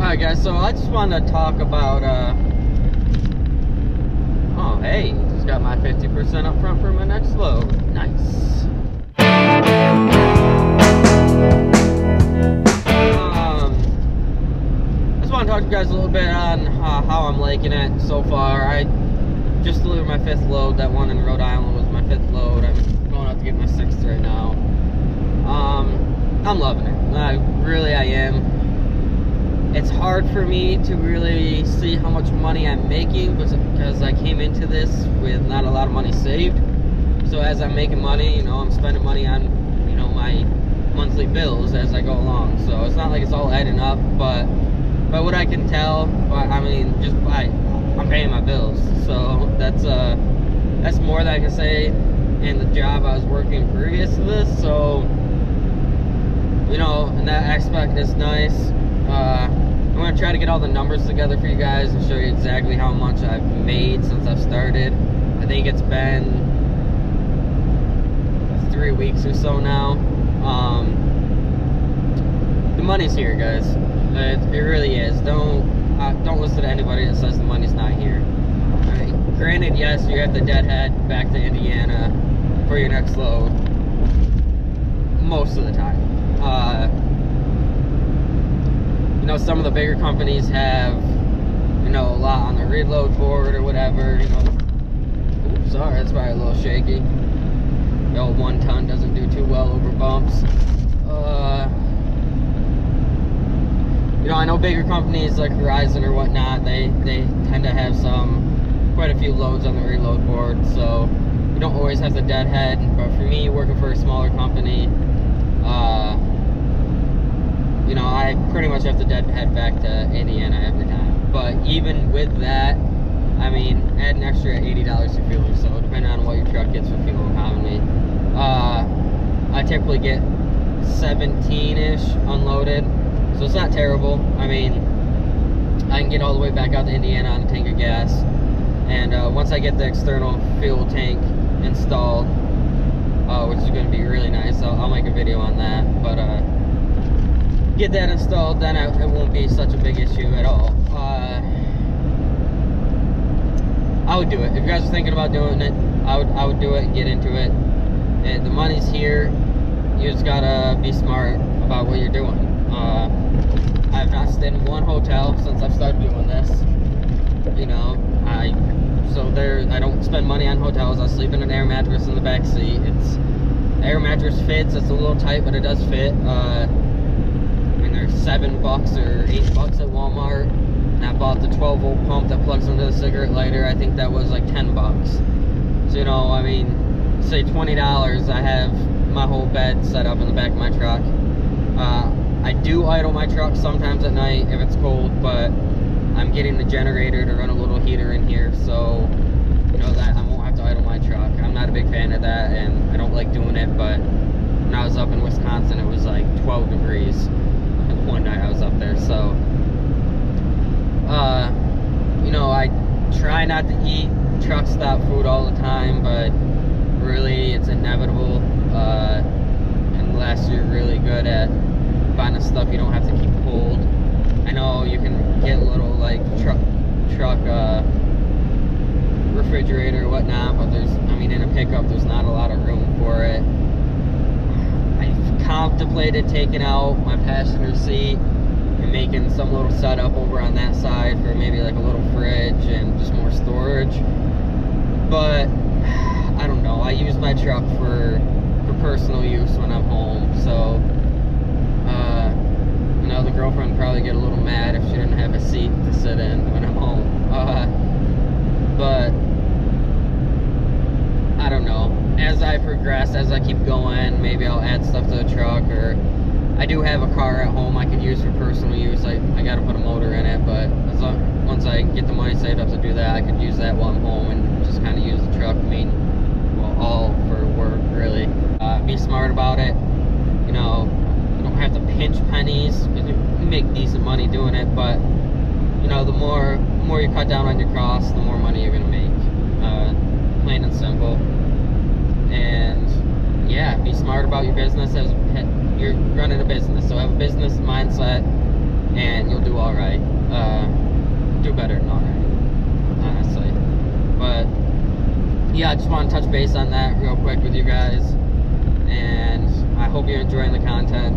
Alright guys, so I just wanted to talk about, oh hey, just got my 50% up front for my next load. Nice. I just want to talk to you guys a little bit on how I'm liking it so far. I just delivered my 5th load. That one in Rhode Island was my 5th load. I'm going out to get my 6th right now. I'm loving it. I am. It's hard for me to really see how much money I'm making because I came into this with not a lot of money saved. So as I'm making money, you know, I'm spending money on, you know, my monthly bills as I go along. So it's not like it's all adding up, but by what I can tell, I mean, I'm paying my bills. So that's more than I can say in the job I was working previous to this. So, you know, in that aspect, it's nice. I'm going to try to get all the numbers together for you guys and show you exactly how much I've made since I've started. I think it's been 3 weeks or so now. The money's here, guys. It really is. Don't listen to anybody that says the money's not here. Right. Granted, yes, you have to deadhead back to Indiana for your next load most of the time. You know, some of the bigger companies have, you know, a lot on the reload board or whatever, you know. Oops, sorry, that's probably a little shaky. The old 1 ton doesn't do too well over bumps. You know, I know bigger companies like Horizon or whatnot, they tend to have quite a few loads on the reload board, so you don't always have to deadhead. But for me, working for a smaller company, you know, I pretty much have to deadhead back to Indiana every time. But even with that, I mean, add an extra $80 for fuel, so depending on what your truck gets for fuel economy. I typically get 17-ish unloaded, so it's not terrible. I mean, I can get all the way back out to Indiana on a tank of gas, and once I get the external fuel tank installed, which is going to be really nice, I'll make a video on that, but get that installed, then it won't be such a big issue at all. I would do it. If you guys are thinking about doing it, I would do it and get into it. And the money's here. You just gotta be smart about what you're doing. I have not stayed in one hotel since I've started doing this. You know, I don't spend money on hotels. I sleep in an air mattress in the back seat. The air mattress fits. It's a little tight, but it does fit. They're $7 or $8 at Walmart, and I bought the 12-volt pump that plugs into the cigarette lighter. I think that was like $10. So, you know, I mean, say $20, I have my whole bed set up in the back of my truck. I do idle my truck sometimes at night if it's cold, but I'm getting the generator to run a little heater in here, so you know that I won't have to idle my truck. I'm not a big fan of that, and I don't like doing it, but when I was up in Wisconsin, it was like 12 degrees. One night I was up there, so you know, I try not to eat truck stop food all the time, but really it's inevitable unless you're really good at finding stuff you don't have to keep cold. I know you can get a little like truck refrigerator or whatnot, but in a pickup there's not a lot of room for it. Contemplated taking out my passenger seat and making some little setup over on that side for maybe like a little fridge and just more storage, but I don't know. I use my truck for personal use when I'm home, so you know, the girlfriend would probably get a little mad if she didn't have a seat to sit in when I'm home, but I don't know. As I progress, as I keep going, maybe I'll add stuff to the truck, or I do have a car at home I could use for personal use. I gotta put a motor in it, but once I get the money saved up to do that, I could use that while I'm home and just kind of use the truck, all for work, really. Be smart about it. You know, you don't have to pinch pennies, because you make decent money doing it, but you know, the more you cut down on your costs, the more money you're gonna make. Plain and simple. And yeah, be smart about your business as you're running a business. So have a business mindset and you'll do all right. Do better than all right, honestly. But yeah, I just want to touch base on that real quick with you guys, and I hope you're enjoying the content.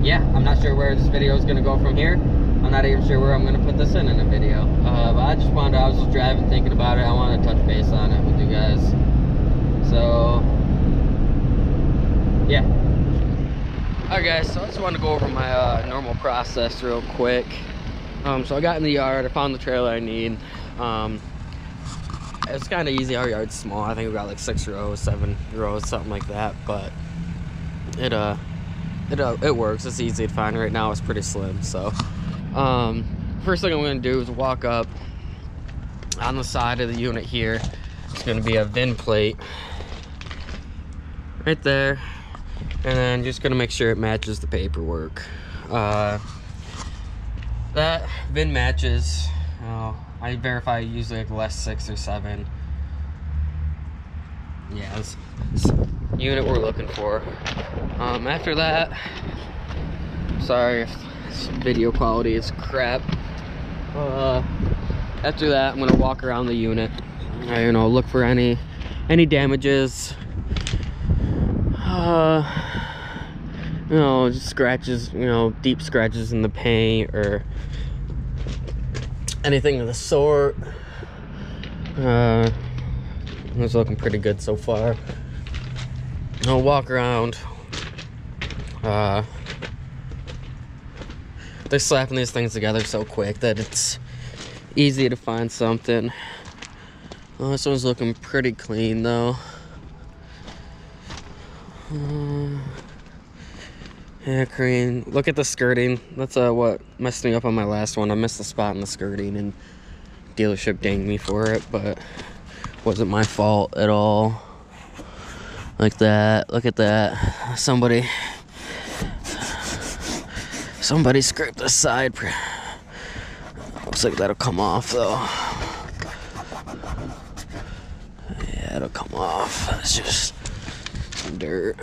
Yeah, I'm not sure where this video is going to go from here. I'm not even sure where I'm going to put this in a video. But I was just driving, thinking about it. I want to touch base on it with you guys. So, yeah. Alright guys, so I just wanted to go over my normal process real quick. So I got in the yard, I found the trailer I need. It's kind of easy, our yard's small. I think we got like 6 rows, 7 rows, something like that. But it works, it's easy to find. Right now it's pretty slim. So first thing I'm going to do is walk up. On the side of the unit here, it's going to be a VIN plate right there, and then just going to make sure it matches the paperwork. That VIN matches. I verify usually like less 6 or 7. Yeah, it's unit we're looking for. After that, sorry if this video quality is crap. After that, I'm gonna walk around the unit. You know, look for any damages. You know, just scratches. You know, deep scratches in the paint or anything of the sort. It's looking pretty good so far. I'll walk around. They're slapping these things together so quick that it's easy to find something. This one's looking pretty clean though. Yeah, cream. Look at the skirting. That's what messed me up on my last one. I missed the spot in the skirting and dealership dinged me for it, but wasn't my fault at all. Like that. Look at that. Somebody scraped the side. Looks like that'll come off though. Yeah, it'll come off. It's just some dirt.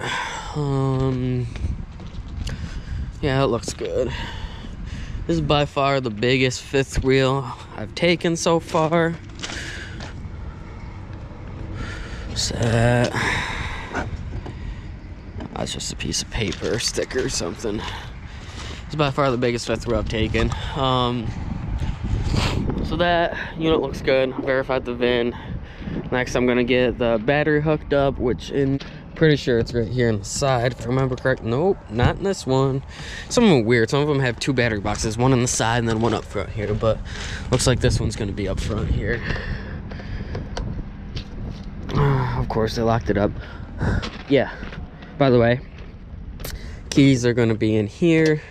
Yeah, it looks good. This is by far the biggest fifth wheel I've taken so far. That's just a piece of paper, sticker or something. It's by far the biggest fifth wheel I've taken. So that unit looks good. Verified the VIN. Next I'm gonna get the battery hooked up, which pretty sure it's right here on the side, if I remember correct. Nope, not in this one. Some of them are weird. Some of them have 2 battery boxes, one on the side and then one up front here, but looks like this one's gonna be up front here. Of course, they locked it up. Yeah, by the way, keys are gonna be in here.